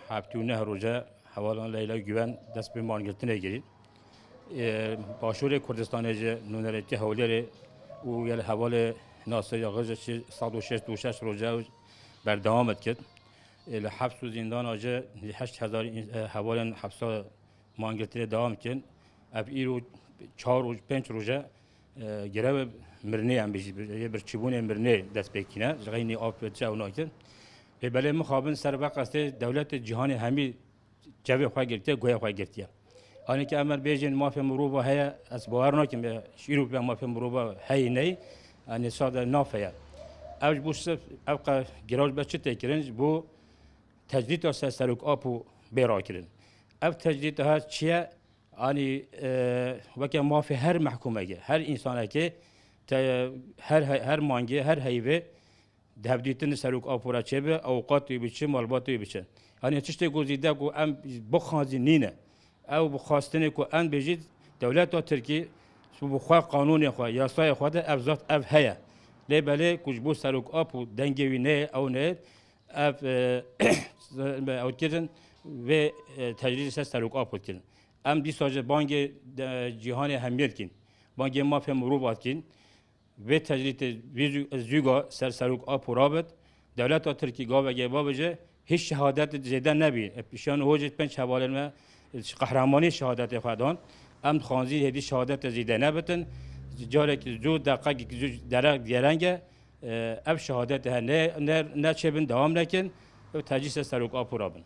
هفتونه روزه حوالا لیلا گوان دست به مانگرتنه گیرید باشور کردستان جه نونرتی حوالی و یل حوال ناصر آغاز 106 روزه بردامت کرد لحبس و زندان آجه 8000 حوال حبس مانگرتنه دوام کرد اب ایرو 4 و 5 روزه گره مرنه هم بیشی برچیبون مرنه دست بکنه جغینی آب بچه و ناکن بله مخابن سر وقت دولت جهان همی جوی خواه گرتیه گویا خواه گرتیه آنی که امر بیجن مافیا مروبا هیا از باور نکیم شیرو به مافیا مروبا هی نی آنی ساده نافیا اوج بوش ابقى گراج بچه تکرنج بو تجدید اساس سرک آپو بیرا کرن اف تجدید ها چیه آنی وکه مافیا هر محکومه هر انسانه که هر مانگی هر هیوه دهبدیتن سرک آپورا چه به اوقاتی بچه مالباتی بچه آنی چشته گزیده کو ام بخوازی نینه او بخواستنه کو ان بجید دولت ترکی بخوا قانون خوا یاسای خوا ده افزات اف هيا لبله کجبو سرک آپو دنگوی نه او نه اف او کردن و تجریز سرک آپو کردن ام دی ساجه بانگ جهان همیت کن بانگ مافیا مروبات کن و تجریت زوجا سرک آپو رابط دولت ترکی گاو گیبا بجه هیچ شهادت زیده نبی پیشان هوجت پنج حواله ما قهرمانی شهادت خودان ام خانزی هدی شهادت زیده نبتن جاره که زو دقیق زو درک دیرنگه اف شهادت نه چه بن دوام نکن و تجریس سرک آپو رابن